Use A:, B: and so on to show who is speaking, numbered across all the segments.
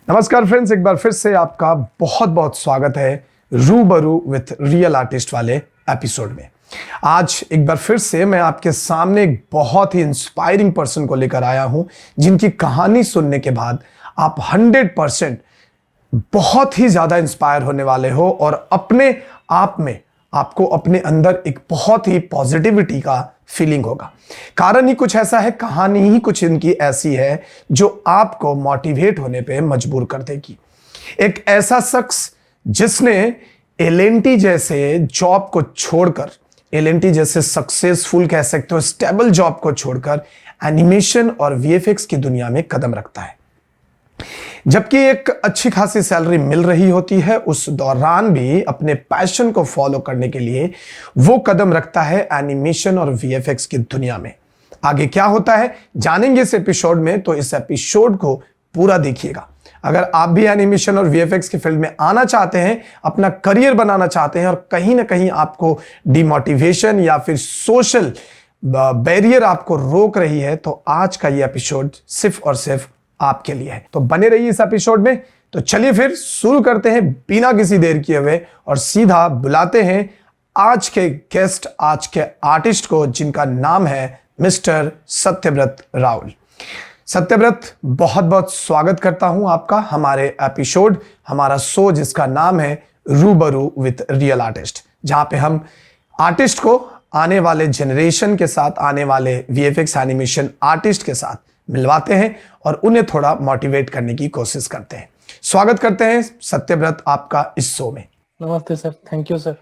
A: नमस्कार फ्रेंड्स, एक बार फिर से आपका बहुत बहुत स्वागत है रूबरू विथ रियल आर्टिस्ट वाले एपिसोड में। आज एक बार फिर से मैं आपके सामने एक बहुत ही इंस्पायरिंग पर्सन को लेकर आया हूं, जिनकी कहानी सुनने के बाद आप 100% बहुत ही ज्यादा इंस्पायर होने वाले हो और अपने आप में आपको अपने अंदर एक बहुत ही पॉजिटिविटी का फीलिंग होगा। कारण ही कुछ ऐसा है, कहानी ही कुछ इनकी ऐसी है जो आपको मोटिवेट होने पे मजबूर कर देगी। एक ऐसा शख्स जिसने एलएनटी जैसे जॉब को छोड़कर, एलएनटी जैसे सक्सेसफुल कह सकते हो स्टेबल जॉब को छोड़कर एनिमेशन और वीएफएक्स की दुनिया में कदम रखता है। जबकि एक अच्छी खासी सैलरी मिल रही होती है, उस दौरान भी अपने पैशन को फॉलो करने के लिए वो कदम रखता है एनिमेशन और वीएफएक्स की दुनिया में। आगे क्या होता है जानेंगे इस एपिसोड में, तो इस एपिसोड को पूरा देखिएगा। अगर आप भी एनिमेशन और वीएफएक्स की फील्ड में आना चाहते हैं, अपना करियर बनाना चाहते हैं और कहीं ना कहीं आपको डिमोटिवेशन या फिर सोशल बैरियर आपको रोक रही है, तो आज का ये एपिसोड सिर्फ और सिर्फ आपके लिए है। तो बने रहिए इस एपिसोड में। तो चलिए फिर शुरू करते हैं बिना किसी देर किए हुए और सीधा बुलाते हैं आज के गेस्ट, आज के आर्टिस्ट को, जिनका नाम है मिस्टर सत्यव्रत राहुल। सत्यव्रत, बहुत बहुत स्वागत करता हूं आपका हमारे एपिसोड, हमारा शो जिसका नाम है रूबरू विथ रियल आर्टिस्ट, जहां पे हम आर्टिस्ट को आने वाले जनरेशन के साथ, आने वाले वीएफएक्स एनिमेशन आर्टिस्ट के साथ मिलवाते हैं और उन्हें थोड़ा मोटिवेट करने की कोशिश करते हैं। स्वागत करते हैं सत्यव्रत आपका इस शो में।
B: नमस्ते सर, थैंक यू सर।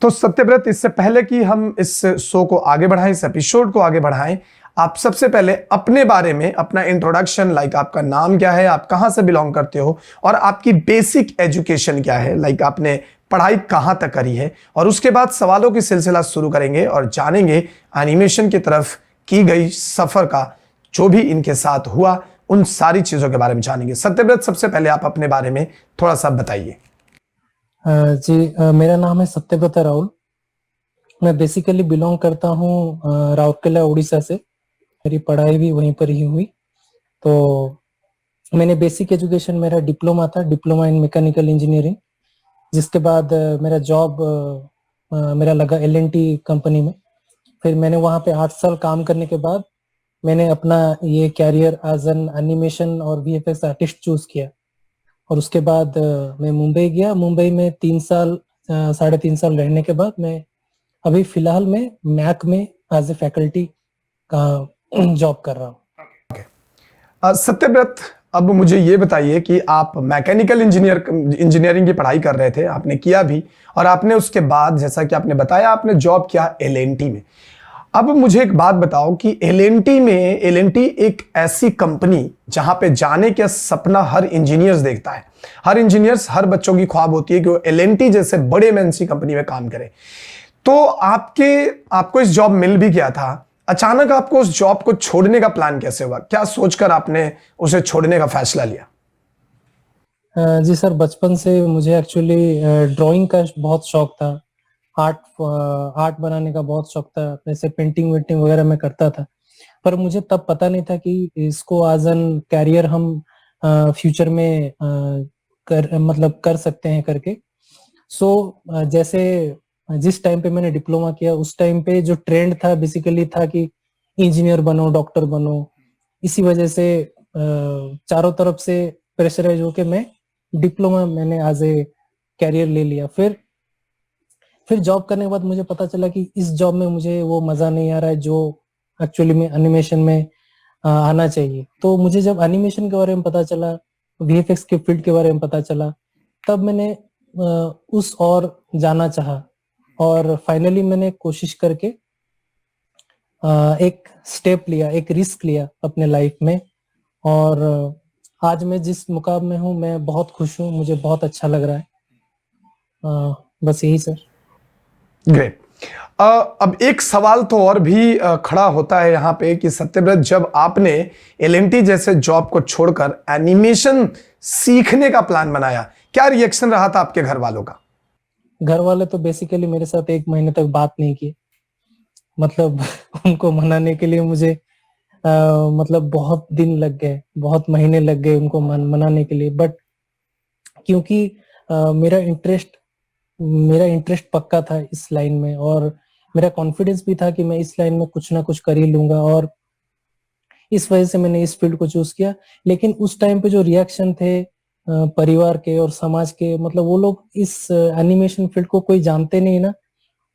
A: तो सत्यव्रत, इससे पहले कि हम इस शो को आगे बढ़ाएं, इस एपिसोड को आगे बढ़ाएं, आप सबसे पहले अपने बारे में अपना इंट्रोडक्शन, लाइक आपका नाम क्या है, आप कहां से बिलोंग करते हो और आपकी बेसिक एजुकेशन क्या है, लाइक आपने पढ़ाई कहां तक करी है, और उसके बाद सवालों की सिलसिला शुरू करेंगे और जानेंगे एनिमेशन की तरफ की गई सफर का, जो भी इनके साथ हुआ उन सारी चीजों के बारे में जानेंगे। सत्यव्रत, सबसे पहले आप अपने बारे में थोड़ा सा बताइए।
B: मेरा नाम है सत्यव्रत राहुल। मैं बेसिकली बिलोंग करता हूँ राउरकेला उड़ीसा से। मेरी पढ़ाई भी वहीं पर ही हुई। तो मैंने बेसिक एजुकेशन, मेरा डिप्लोमा था, डिप्लोमा इन मैकेनिकल इंजीनियरिंग। जिसके बाद मेरा जॉब मेरा लगा एलएनटी कंपनी में। फिर मैंने वहाँ पे 8 साल काम करने के बाद मैंने अपना ये कैरियर एज एन एनिमेशन और वीएफएक्स आर्टिस्ट चूज किया। और उसके बाद मैं मुंबई गया। मुंबई में 3 साल 3.5 साल रहने के बाद मैं अभी फिलहाल में मैक में एज ए फैकल्टी का जॉब कर रहा हूँ।
A: सत्यव्रत, अब मुझे ये बताइए कि आप मैकेनिकल इंजीनियरिंग की पढ़ाई कर रहे थे, आपने किया भी, और आपने उसके बाद जैसा कि आपने बताया आपने जॉब किया एलएनटी में। अब मुझे एक बात बताओ कि एलएनटी एक ऐसी कंपनी जहां पे जाने का सपना हर इंजीनियर्स देखता है। हर इंजीनियर्स, हर बच्चों की ख्वाब होती है कि वो एलएनटी जैसे बड़े एमएनसी कंपनी में काम करे। तो आपको इस जॉब मिल भी गया था, अचानक आपको उस जॉब को छोड़ने का प्लान कैसे हुआ? क्या सोचकर आपने उसे छोड़ने का फैसला लिया?
B: जी सर, बचपन से मुझे एक्चुअली ड्राइंग का बहुत शौक था। आर्ट बनाने का बहुत शौक था। जैसे पेंटिंग वेंटिंग वगैरह मैं करता था, पर मुझे तब पता नहीं था कि इसको एज एन कैरियर हम फ्यूचर में कर सकते हैं करके। जैसे जिस टाइम पे मैंने डिप्लोमा किया, उस टाइम पे जो ट्रेंड था बेसिकली था कि इंजीनियर बनो, डॉक्टर बनो। इसी वजह से चारों तरफ से प्रेशराइज होके मैं डिप्लोमा मैंने एज ए कैरियर ले लिया। फिर जॉब करने के बाद मुझे पता चला कि इस जॉब में मुझे वो मजा नहीं आ रहा है जो एक्चुअली में एनिमेशन में आना चाहिए। तो मुझे जब एनिमेशन के बारे में पता चला, वीएफएक्स के फील्ड के बारे में पता चला, तब मैंने उस और जाना चाहा और फाइनली मैंने कोशिश करके एक स्टेप लिया, एक रिस्क लिया अपने लाइफ में। और आज मैं जिस मुकाम में हूँ मैं बहुत खुश हूँ, मुझे बहुत अच्छा लग रहा है। बस यही सर।
A: ग्रेट। अब एक सवाल तो और भी खड़ा होता है यहाँ पे कि सत्यव्रत, जब आपने एलएनटी जैसे जॉब को छोड़कर एनिमेशन सीखने का प्लान बनाया, क्या रिएक्शन रहा था आपके घर वालों का?
B: घर वाले तो बेसिकली मेरे साथ 1 महीने तक बात नहीं की। मतलब उनको मनाने के लिए मुझे मतलब बहुत दिन लग गए, बहुत महीने लग गए उनको मनाने के लिए, बट क्योंकि मेरा इंटरेस्ट पक्का था इस लाइन में, और मेरा कॉन्फिडेंस भी था कि मैं इस लाइन में कुछ ना कुछ कर ही लूंगा, और इस वजह से मैंने इस फील्ड को चूज किया। लेकिन उस टाइम पे जो रिएक्शन थे परिवार के और समाज के, मतलब वो लोग इस एनिमेशन फील्ड को कोई जानते नहीं ना,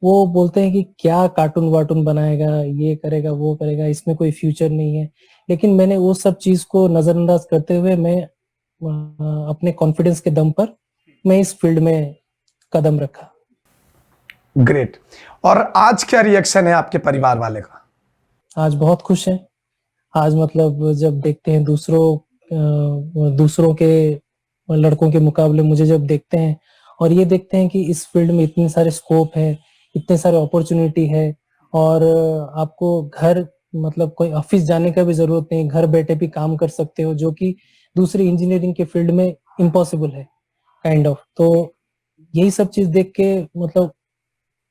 B: वो बोलते हैं कि क्या कार्टून वार्टून बनाएगा, ये करेगा वो करेगा, इसमें कोई फ्यूचर नहीं है। लेकिन मैंने वो सब चीज को नजरअंदाज करते हुए मैं अपने कॉन्फिडेंस के दम पर मैं इस फील्ड में कदम रखा।
A: ग्रेट। और आज क्या रिएक्शन है आपके परिवार वाले का?
B: आज बहुत खुश हैं। आज मतलब जब देखते हैं दूसरों के लड़कों के मुकाबले मुझे जब देखते हैं, और ये देखते हैं कि इस फील्ड में इतने सारे स्कोप है, इतने सारे अपॉर्चुनिटी है, और आपको घर मतलब कोई ऑफिस जाने का भी जरूरत नहीं, घर बैठे भी काम कर सकते हो, जो कि दूसरी इंजीनियरिंग के फील्ड में इम्पॉसिबल है काइंड ऑफ। तो यही सब चीज देख के मतलब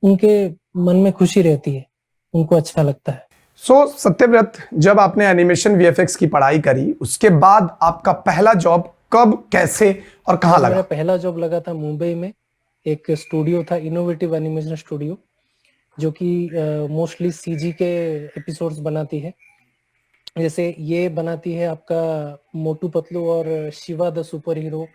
B: उनके मन में खुशी रहती है, उनको अच्छा लगता है।
A: सत्यव्रत, जब आपने एनिमेशन वीएफएक्स की पढ़ाई करी, उसके बाद आपका पहला जॉब कब, कैसे और कहां लगा?
B: मेरा पहला जॉब लगा था मुंबई में। एक स्टूडियो था, इनोवेटिव एनिमेशन स्टूडियो, जो कि मोस्टली सीजी के एपिसोड्स बनाती है। जैसे ये बनाती है आपका मोटू पतलू और शिवा द सुपर हीरो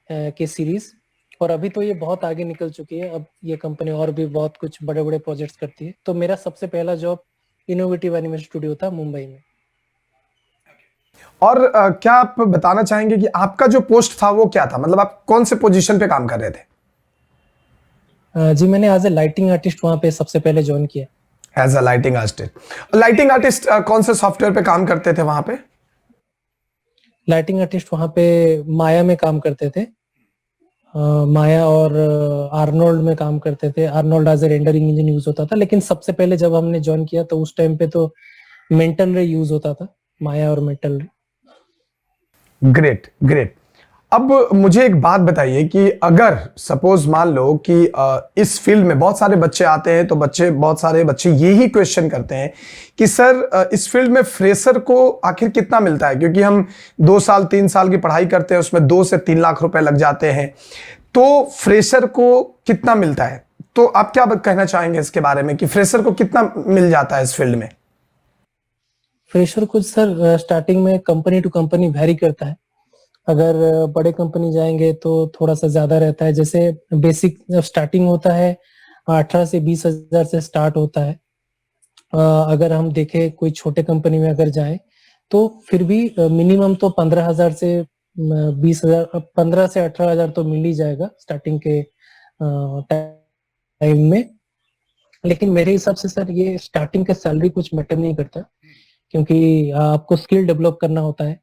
B: के सीरीज। और अभी तो ये बहुत आगे निकल चुकी है, अब ये कंपनी और भी बहुत कुछ बड़े बड़े प्रोजेक्ट्स करती है। तो मेरा सबसे पहला जॉब इनोवेटिव एनिमेशन स्टूडियो था मुंबई में।
A: और क्या आप बताना चाहेंगे कि आपका जो पोस्ट था वो क्या था? मतलब आप कौन से पोजीशन पे काम कर रहे थे?
B: जी, मैंने एज ए लाइटिंग आर्टिस्ट वहां पे सबसे पहले ज्वाइन किया।
A: As a lighting artist. Lighting artist कौन से सॉफ्टवेयर पे काम करते थे वहां पे?
B: लाइटिंग आर्टिस्ट वहां पे माया में काम करते थे। माया और आर्नोल्ड में काम करते थे। Arnold as a rendering engine use होता था, लेकिन सबसे पहले जब हमने ज्वाइन किया तो उस टाइम पे तो मेंटल रे यूज होता था, माया और मेंटल रे।
A: Great great. अब मुझे एक बात बताइए कि अगर सपोज मान लो कि इस फील्ड में बहुत सारे बच्चे आते हैं, तो बहुत सारे बच्चे यही क्वेश्चन करते हैं कि सर इस फील्ड में फ्रेशर को आखिर कितना मिलता है? क्योंकि हम 2 साल 3 साल की पढ़ाई करते हैं, उसमें 2 से 3 लाख रुपए लग जाते हैं, तो फ्रेशर को कितना मिलता है? तो आप क्या कहना चाहेंगे इसके बारे में कि फ्रेशर को कितना मिल जाता है इस फील्ड में?
B: फ्रेशर कुछ सर स्टार्टिंग में कंपनी टू कंपनी वेरी करता है। अगर बड़े कंपनी जाएंगे तो थोड़ा सा ज्यादा रहता है। जैसे बेसिक स्टार्टिंग होता है 18 से 20 हजार से स्टार्ट होता है। अगर हम देखें कोई छोटे कंपनी में अगर जाए तो फिर भी मिनिमम तो 15,000 से 20,000, 15 से 18,000 तो मिल ही जाएगा स्टार्टिंग के टाइम में। लेकिन मेरे हिसाब से सर ये स्टार्टिंग का सैलरी कुछ मैटर नहीं करता, क्योंकि आपको स्किल डेवलप करना होता है।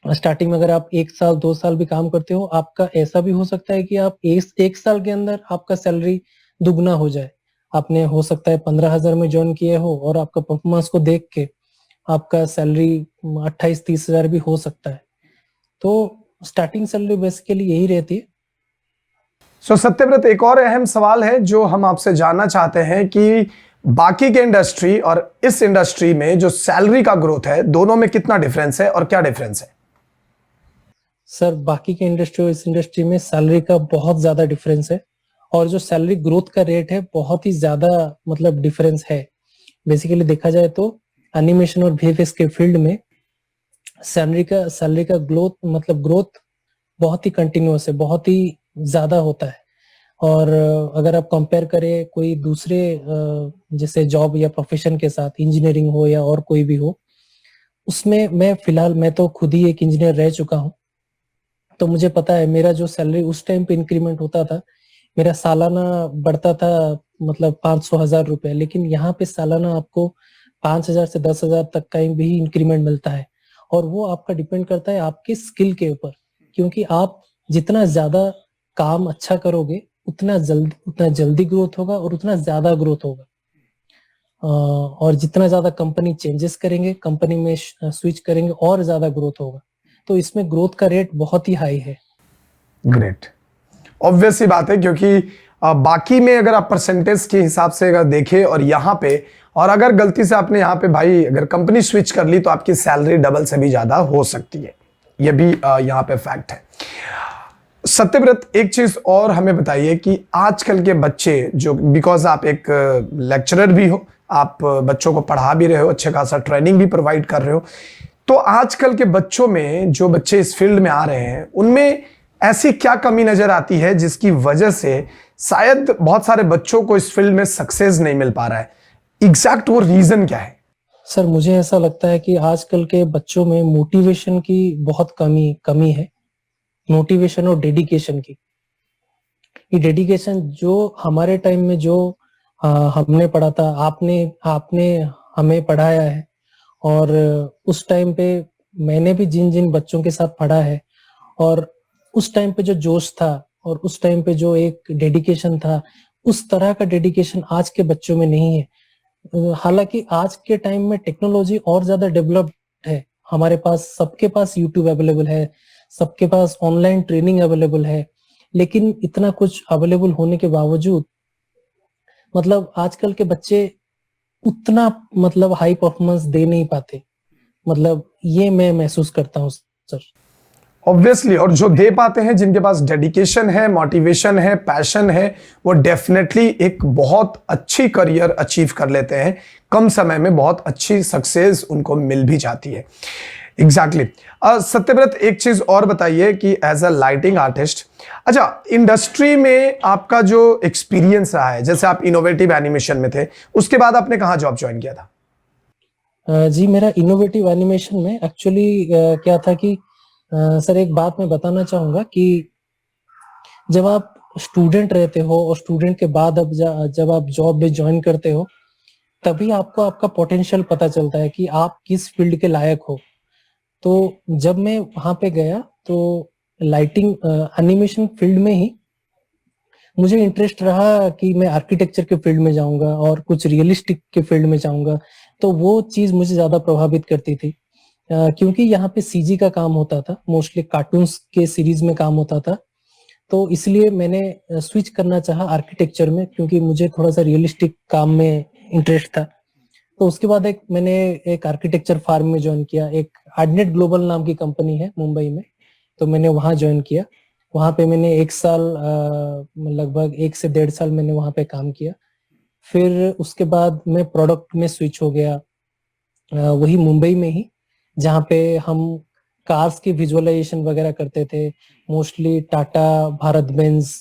B: स्टार्टिंग में अगर आप 1 साल 2 साल भी काम करते हो, आपका ऐसा भी हो सकता है कि आप एक साल के अंदर आपका सैलरी दुगना हो जाए। आपने हो सकता है 15,000 में ज्वाइन किए हो और आपका परफॉर्मेंस को देख के आपका सैलरी 28-30 हजार भी हो सकता है। तो स्टार्टिंग सैलरी बेसिकली यही रहती है।
A: सत्यव्रत, एक और अहम सवाल है जो हम आपसे जानना चाहते हैं कि बाकी के इंडस्ट्री और इस इंडस्ट्री में जो सैलरी का ग्रोथ है, दोनों में कितना डिफरेंस है और क्या डिफरेंस है?
B: सर बाकी के इंडस्ट्री और इस इंडस्ट्री में सैलरी का बहुत ज्यादा डिफरेंस है, और जो सैलरी ग्रोथ का रेट है बहुत ही ज्यादा मतलब डिफरेंस है। बेसिकली देखा जाए तो एनिमेशन और वीएफएक्स के फील्ड में सैलरी का ग्रोथ बहुत ही कंटिन्यूअस है, बहुत ही ज्यादा होता है। और अगर आप कंपेयर करें कोई दूसरे जैसे जॉब या प्रोफेशन के साथ, इंजीनियरिंग हो या और कोई भी हो, उसमें मैं तो खुद ही एक इंजीनियर रह चुका हूँ, तो मुझे पता है मेरा जो सैलरी उस टाइम पे इंक्रीमेंट होता था, मेरा सालाना बढ़ता था मतलब 500,000 रुपए। लेकिन यहाँ पे सालाना आपको 5,000 से 10,000 तक का भी इंक्रीमेंट मिलता है, और वो आपका डिपेंड करता है आपके स्किल के ऊपर, क्योंकि आप जितना ज्यादा काम अच्छा करोगे उतना जल्दी ग्रोथ होगा और उतना ज्यादा ग्रोथ होगा। और जितना ज्यादा कंपनी चेंजेस करेंगे, कंपनी में स्विच करेंगे, और ज्यादा ग्रोथ होगा। तो इसमें ग्रोथ का रेट बहुत ही हाई है।
A: ग्रेट। ऑब्वियस ही बात है, क्योंकि बाकी में अगर आप परसेंटेज के हिसाब से अगर देखें और यहाँ पे और अगर गलती से आपने यहाँ पे भाई अगर कंपनी स्विच कर ली तो आपकी सैलरी डबल से भी ज्यादा हो सकती है। ये भी यहाँ पे फैक्ट है। सत्यव्रत, एक चीज और हमें बताइए कि आजकल के बच्चे जो, बिकॉज आप एक लेक्चरर भी हो, आप बच्चों को पढ़ा भी रहे हो, अच्छे खासा ट्रेनिंग भी प्रोवाइड कर रहे हो, तो आजकल के बच्चों में जो बच्चे इस फील्ड में आ रहे हैं उनमें ऐसी क्या कमी नजर आती है जिसकी वजह से शायद बहुत सारे बच्चों को इस फील्ड में सक्सेस नहीं मिल पा रहा है? एग्जैक्ट वो रीजन क्या है?
B: सर मुझे ऐसा लगता है कि आजकल के बच्चों में मोटिवेशन की बहुत कमी है, मोटिवेशन और डेडिकेशन की। ये डेडिकेशन जो हमारे टाइम में जो हमने पढ़ा था, आपने हमें पढ़ाया है, और उस टाइम पे मैंने भी जिन जिन बच्चों के साथ पढ़ा है, और उस टाइम पे जो जोश था और उस टाइम पे जो एक डेडिकेशन था, उस तरह का डेडिकेशन आज के बच्चों में नहीं है। हालांकि आज के टाइम में टेक्नोलॉजी और ज्यादा डेवलप्ड है, हमारे पास सबके पास यूट्यूब अवेलेबल है, सबके पास ऑनलाइन ट्रेनिंग अवेलेबल है, लेकिन इतना कुछ अवेलेबल होने के बावजूद मतलब आजकल के बच्चे उतना मतलब हाई परफॉर्मेंस दे नहीं पाते। मतलब ये मैं महसूस करता हूँ सर।
A: ऑब्वियसली, और जो दे पाते हैं, जिनके पास डेडिकेशन है, मोटिवेशन है, पैशन है, वो डेफिनेटली एक बहुत अच्छी करियर अचीव कर लेते हैं, कम समय में बहुत अच्छी सक्सेस उनको मिल भी जाती है। एग्जैक्टली। सत्यव्रत, एक चीज और बताइए कि एज अ लाइटिंग आर्टिस्ट, अच्छा, इंडस्ट्री में आपका जो एक्सपीरियंस रहा है, जैसे आप इनोवेटिव एनिमेशन में थे, उसके बाद आपने कहाँ जॉब ज्वाइन किया था?
B: जी मेरा इनोवेटिव एनिमेशन में एक्चुअली क्या था कि सर एक बात मैं बताना चाहूंगा कि जब आप स्टूडेंट रहते हो और स्टूडेंट के बाद अब जब आप जॉब में ज्वाइन करते हो, तभी आपको आपका पोटेंशियल पता चलता है कि आप किस फील्ड के लायक हो। तो जब मैं वहां पे गया तो लाइटिंग एनिमेशन फील्ड में ही मुझे इंटरेस्ट रहा कि मैं आर्किटेक्चर के फील्ड में जाऊंगा और कुछ रियलिस्टिक के फील्ड में जाऊंगा। तो वो चीज मुझे ज्यादा प्रभावित करती थी, क्योंकि यहाँ पे सीजी का काम होता था, मोस्टली कार्टून्स के सीरीज में काम होता था। तो इसलिए मैंने स्विच करना चाहा आर्किटेक्चर में, क्योंकि मुझे थोड़ा सा रियलिस्टिक काम में इंटरेस्ट था। तो उसके बाद एक आर्किटेक्चर फार्म में ज्वाइन किया, एक आर्डनेट ग्लोबल नाम की कंपनी है मुंबई में, तो मैंने वहां ज्वाइन किया। वहां पे मैंने एक साल लगभग 1 से 1.5 साल मैंने वहां पे काम किया। फिर उसके बाद मैं प्रोडक्ट में स्विच हो गया, वही मुंबई में ही, जहाँ पे हम कार्स की विजुअलाइजेशन वगैरह करते थे। मोस्टली टाटा, भारत बेंज,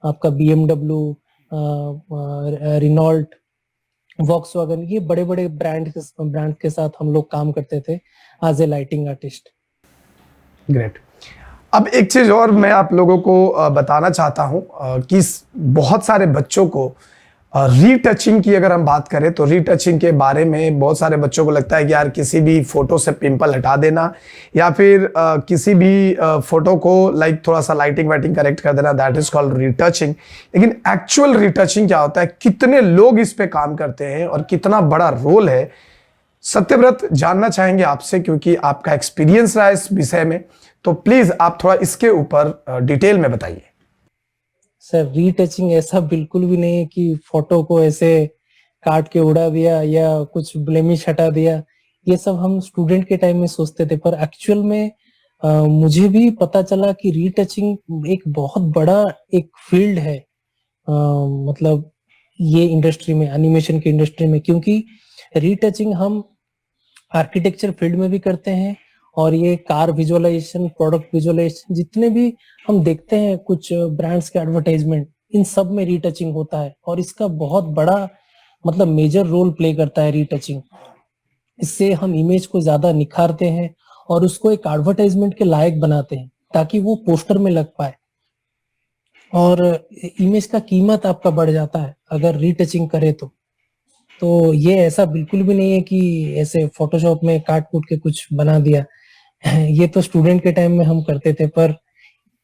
B: आपका बीएमडब्ल्यू, रिनॉल्ट, वॉक्सवैगन, ये बड़े बड़े ब्रांड के साथ हम लोग काम करते थे as a lighting artist.
A: Great. अब एक चीज और मैं आप लोगों को बताना चाहता हूं कि बहुत सारे बच्चों को रीटचिंग की अगर हम बात करें तो रीटचिंग के बारे में बहुत सारे बच्चों को लगता है कि यार किसी भी फोटो से पिंपल हटा देना या फिर किसी भी फोटो को लाइक थोड़ा सा लाइटिंग वाइटिंग करेक्ट कर देना, दैट इज कॉल्ड रीटचिंग। लेकिन एक्चुअल रीटचिंग क्या होता है, कितने लोग इस पे काम करते हैं और कितना बड़ा रोल है, सत्यव्रत जानना चाहेंगे आपसे, क्योंकि आपका एक्सपीरियंस रहा है इस विषय में। तो प्लीज आप थोड़ा इसके ऊपर डिटेल में बताइए।
B: सर रीटचिंग ऐसा बिल्कुल भी नहीं है कि फोटो को ऐसे काट के उड़ा दिया या कुछ ब्लेमिश हटा दिया। ये सब हम स्टूडेंट के टाइम में सोचते थे, पर एक्चुअल में मुझे भी पता चला कि रीटचिंग एक बहुत बड़ा एक फील्ड है, मतलब ये इंडस्ट्री में, एनिमेशन की इंडस्ट्री में। क्योंकि रीटचिंग हम आर्किटेक्चर फील्ड में भी करते हैं, और ये कार विजुअलाइजेशन, प्रोडक्ट विजुअलाइजेशन, जितने भी हम देखते हैं कुछ ब्रांड्स के एडवर्टाइजमेंट, इन सब में रीटचिंग होता है, और इसका बहुत बड़ा मतलब मेजर रोल प्ले करता है रीटचिंग। इससे हम इमेज को ज्यादा निखारते हैं और उसको एक एडवर्टाइजमेंट के लायक बनाते हैं, ताकि वो पोस्टर में लग पाए, और इमेज का कीमत आपका बढ़ जाता है अगर रीटचिंग करे तो ये ऐसा बिल्कुल भी नहीं है कि ऐसे फोटोशॉप में काट कूट के कुछ बना दिया। ये तो स्टूडेंट के टाइम में हम करते थे, पर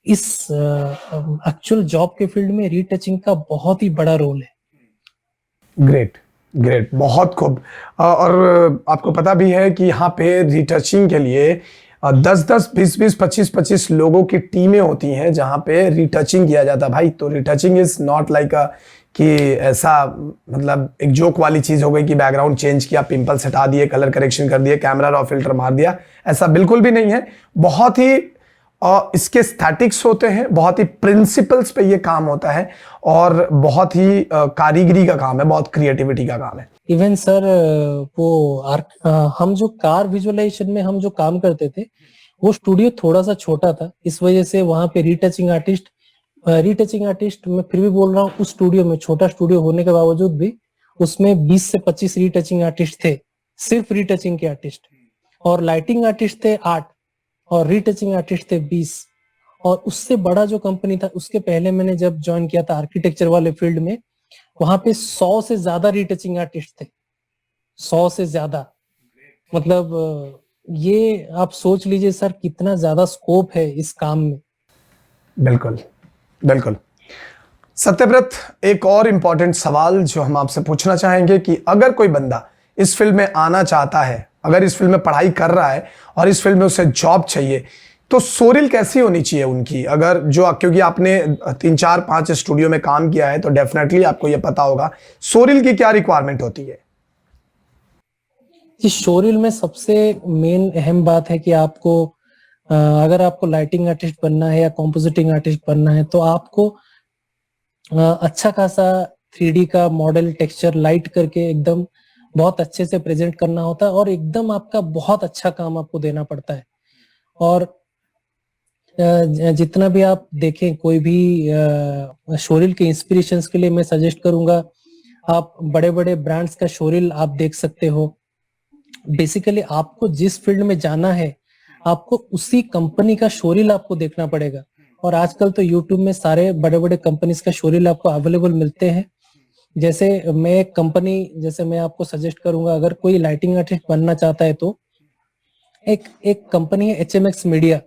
B: इस एक्चुअल जॉब के फील्ड में रीटचिंग का बहुत ही बड़ा रोल है।
A: ग्रेट, ग्रेट, बहुत खूब। और आपको पता भी है कि यहाँ पे रीटचिंग के लिए 10-10, 20-20, 25-25 लोगों की टीमें होती हैं जहां पे रिटचिंग किया जाता है भाई। तो रिटचिंग इज नॉट लाइक कि ऐसा मतलब एक जोक वाली चीज हो गई कि बैकग्राउंड चेंज किया, पिंपल्स हटा दिए, कलर करेक्शन कर दिए, कैमरा रॉ फिल्टर मार दिया, ऐसा बिल्कुल भी नहीं है। बहुत ही इसके स्टैटिक्स होते हैं, बहुत ही प्रिंसिपल्स पे ये काम होता है और बहुत ही कारीगरी का काम है, बहुत क्रिएटिविटी का काम है।
B: इवन सर हम जो कार विजुअलाइजेशन में हम जो काम करते थे वो स्टूडियो थोड़ा सा छोटा था, इस वजह से वहां पे रिटचिंग आर्टिस्ट मैं फिर भी बोल रहा हूँ, उस स्टूडियो में छोटा स्टूडियो होने के बावजूद भी उसमें 20 से 25 रिटचिंग आर्टिस्ट थे, सिर्फ रिटचिंग के आर्टिस्ट। और लाइटिंग आर्टिस्ट थे 8 और रिटचिंग आर्टिस्ट थे 20। और उससे बड़ा जो कंपनी था उसके पहले मैंने जब ज्वाइन किया था आर्किटेक्चर वाले फील्ड में, वहां पे 100 से ज्यादा रिटचिंग आर्टिस्ट थे, 100 से ज्यादा। मतलब ये आप सोच लीजिए सर कितना ज्यादा स्कोप है इस काम में।
A: बिल्कुल बिल्कुल। सत्यव्रत, एक और इंपॉर्टेंट सवाल जो हम आपसे पूछना चाहेंगे कि अगर कोई बंदा इस फील्ड में आना चाहता है, अगर इस फील्ड में पढ़ाई कर रहा है और इस फील्ड में उसे जॉब चाहिए, तो सोरिल कैसी होनी चाहिए उनकी? अगर जो, क्योंकि आपने 3-4-5 स्टूडियो में काम किया है तो डेफिनेटली आपको यह पता होगा सोरिल की क्या रिक्वायरमेंट होती है।
B: इस शोरील में सबसे मेन अहम बात है कि आपको अगर आपको लाइटिंग आर्टिस्ट बनना है या कॉम्पोजिटिंग आर्टिस्ट बनना है तो आपको अच्छा खासा 3D का मॉडल टेक्सचर लाइट करके एकदम बहुत अच्छे से प्रेजेंट करना होता है और एकदम आपका बहुत अच्छा काम आपको देना पड़ता है। और जितना भी आप देखें कोई भी शोरील के इंस्पिरेशंस के लिए मैं सजेस्ट करूंगा, आप बड़े बड़े ब्रांड्स का शोरील आप देख सकते हो। बेसिकली आपको जिस फील्ड में जाना है आपको उसी कंपनी का शोरील आपको देखना पड़ेगा। और आजकल तो यूट्यूब में सारे बड़े बड़े कंपनीज का शोरील आपको अवेलेबल मिलते हैं। जैसे मैं आपको सजेस्ट करूंगा, अगर कोई लाइटिंग आर्टिस्ट बनना चाहता है तो एक कंपनी है HMX मीडिया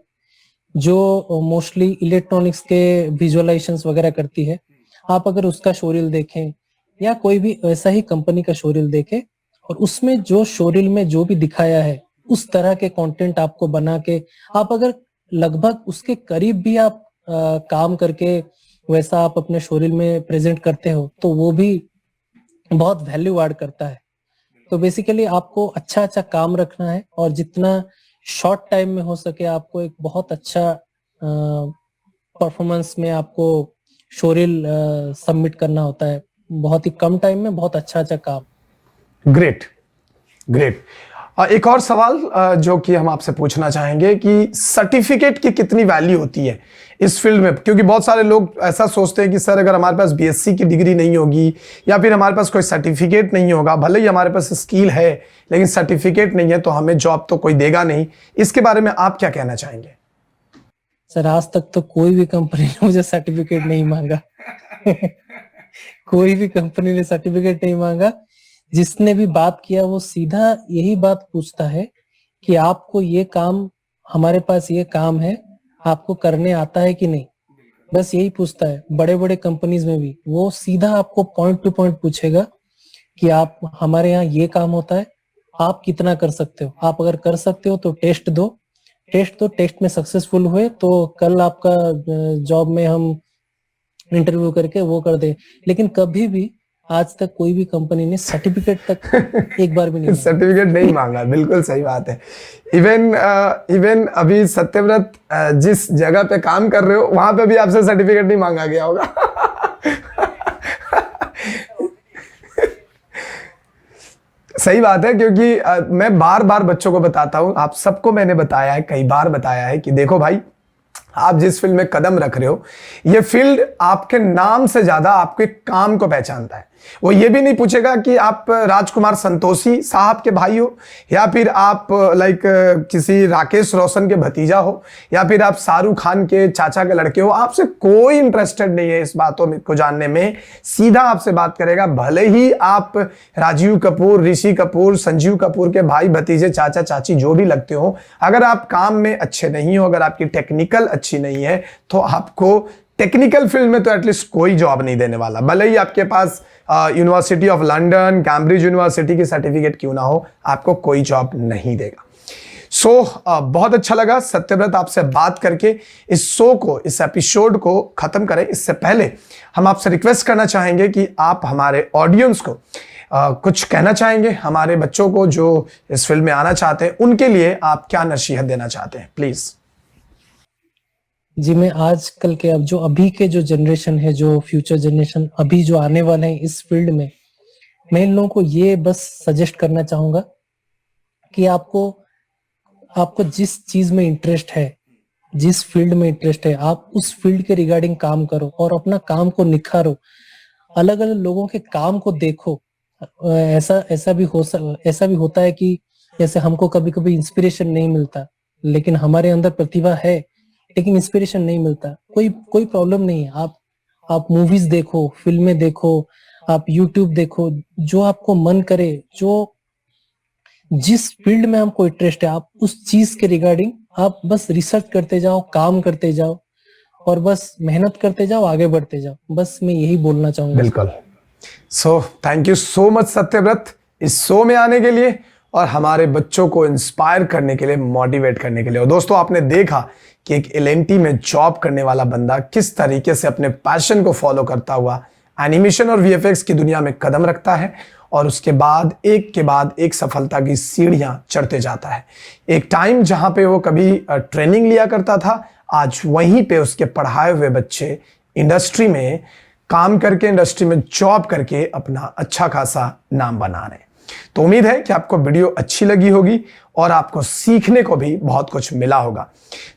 B: जो मोस्टली इलेक्ट्रॉनिक्स के विजुअलाइजेशंस वगैरह करती है। आप अगर उसका शोरील देखें या कोई भी ऐसा ही कंपनी का शोरील देखें और उसमें जो शोरील में जो भी दिखाया है उस तरह के कंटेंट आपको बना के आप अगर लगभग उसके करीब भी आप काम करके वैसा आप अपने शोरील में प्रेजेंट करते हो तो वो भी बहुत वैल्यू ऐड करता है। तो बेसिकली आपको अच्छा अच्छा काम रखना है और जितना शॉर्ट टाइम में हो सके आपको एक बहुत अच्छा परफॉर्मेंस में आपको शोरील सबमिट करना होता है, बहुत ही कम टाइम में बहुत अच्छा अच्छा काम।
A: Great great. एक और सवाल जो कि हम आपसे पूछना चाहेंगे कि सर्टिफिकेट की कितनी वैल्यू होती है इस फील्ड में? क्योंकि बहुत सारे लोग ऐसा सोचते हैं कि सर अगर हमारे पास BSc की डिग्री नहीं होगी या फिर हमारे पास कोई सर्टिफिकेट नहीं होगा, भले ही हमारे पास स्किल है लेकिन सर्टिफिकेट नहीं है तो हमें जॉब तो कोई देगा नहीं। इसके बारे में आप क्या कहना चाहेंगे?
B: सर आज तक तो कोई भी कंपनी ने मुझे सर्टिफिकेट नहीं मांगा कोई भी कंपनी ने सर्टिफिकेट नहीं मांगा। जिसने भी बात किया वो सीधा यही बात पूछता है कि आपको ये काम, हमारे पास ये काम है, आपको करने आता है कि नहीं, बस यही पूछता है। बड़े बड़े कंपनीज में भी वो सीधा आपको पॉइंट टू पॉइंट पूछेगा कि आप, हमारे यहाँ ये काम होता है, आप कितना कर सकते हो, आप अगर कर सकते हो तो टेस्ट दो, टेस्ट में सक्सेसफुल हुए तो कल आपका जॉब में हम इंटरव्यू करके वो कर दे। लेकिन कभी भी आज तक कोई भी कंपनी ने सर्टिफिकेट तक एक बार भी नहीं
A: सर्टिफिकेट नहीं मांगा। बिल्कुल सही बात है। इवन अभी सत्यव्रत जिस जगह पे काम कर रहे हो वहां पे भी आपसे सर्टिफिकेट नहीं मांगा गया होगा सही बात है, क्योंकि मैं बार बार बच्चों को बताता हूं, आप सबको मैंने बताया है, कई बार बताया है कि देखो भाई, आप जिस फील्ड में कदम रख रहे हो ये फील्ड आपके नाम से ज्यादा आपके काम को पहचानता है। वो ये भी नहीं पूछेगा कि आप राजकुमार संतोषी साहब के भाई हो या फिर आप किसी राकेश रोशन के भतीजा हो या फिर आप शाहरुख खान के चाचा के लड़के हो। आपसे कोई इंटरेस्टेड नहीं है इस बातों को जानने में, सीधा आपसे बात करेगा। भले ही आप राजीव कपूर, ऋषि कपूर, संजीव कपूर के भाई भतीजे, चाचा चाची जो भी लगते हो, अगर आप काम में अच्छे नहीं हो, अगर आपकी टेक्निकल अच्छी नहीं है तो आपको टेक्निकल फील्ड में तो एटलीस्ट कोई जॉब नहीं देने वाला। भले ही आपके पास university of London, Cambridge university की सर्टिफिकेट क्यों ना हो, आपको कोई जॉब नहीं देगा। बहुत अच्छा लगा सत्यव्रत आपसे बात करके। इस शो को, इस एपिसोड को खत्म करें इससे पहले हम आपसे रिक्वेस्ट करना चाहेंगे कि आप हमारे ऑडियंस को कुछ कहना चाहेंगे, हमारे बच्चों को जो इस फील्ड में आना चाहते हैं उनके लिए आप क्या नसीहत देना चाहते हैं, प्लीज।
B: जी, मैं आजकल के अभी के जो जनरेशन है, जो फ्यूचर जनरेशन अभी जो आने वाले हैं इस फील्ड में, मैं इन लोगों को ये बस सजेस्ट करना चाहूंगा कि आपको जिस चीज में इंटरेस्ट है, जिस फील्ड में इंटरेस्ट है, आप उस फील्ड के रिगार्डिंग काम करो और अपना काम को निखारो। अलग अलग लोगों के काम को देखो। ऐसा भी होता है कि जैसे हमको कभी कभी इंस्पिरेशन नहीं मिलता, लेकिन हमारे अंदर प्रतिभा है लेकिन इंस्पिरेशन नहीं मिलता। कोई प्रॉब्लम नहीं है। आप मूवीज देखो, फिल्में देखो, आप यूट्यूब देखो, जो आपको मन करे, जो जिस फील्ड में आपको इंटरेस्ट है, आप उस चीज के रिगार्डिंग आप बस रिसर्च करते जाओ, काम करते जाओ और बस मेहनत करते जाओ, आगे बढ़ते जाओ। बस मैं यही बोलना चाहूंगा।
A: बिल्कुल। Thank you so much Satyavrat इस शो में आने के लिए और हमारे बच्चों को इंस्पायर करने के लिए, मोटिवेट करने के लिए। और दोस्तों, आपने देखा कि एक एलएनटी में जॉब करने वाला बंदा किस तरीके से अपने पैशन को फॉलो करता हुआ एनिमेशन और वीएफएक्स की दुनिया में कदम रखता है और उसके बाद एक सफलता की सीढ़ियां चढ़ते जाता है। एक टाइम जहां पे वो कभी ट्रेनिंग लिया करता था, आज वहीं पे उसके पढ़ाए हुए बच्चे इंडस्ट्री में काम करके, इंडस्ट्री में जॉब करके अपना अच्छा खासा नाम बना रहे हैं। तो उम्मीद है कि आपको वीडियो अच्छी लगी होगी और आपको सीखने को भी बहुत कुछ मिला होगा।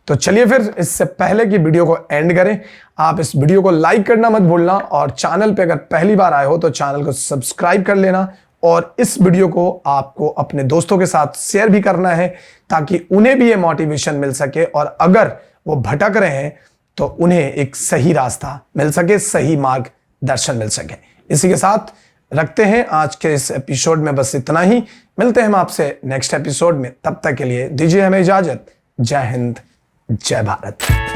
A: तो चलिए फिर, इससे पहले कि वीडियो को एंड करें, आप इस वीडियो को लाइक करना मत भूलना और चैनल पे अगर पहली बार आए हो तो चैनल को सब्सक्राइब कर लेना और इस वीडियो को आपको अपने दोस्तों के साथ शेयर भी करना है ताकि उन्हें भी ये मोटिवेशन मिल सके और अगर वो भटक रहे हैं तो उन्हें एक सही रास्ता मिल सके, सही मार्गदर्शन मिल सके। इसी के साथ रखते हैं आज के इस एपिसोड में बस इतना ही। मिलते हैं हम आपसे नेक्स्ट एपिसोड में, तब तक के लिए दीजिए हमें इजाजत। जय हिंद, जय भारत।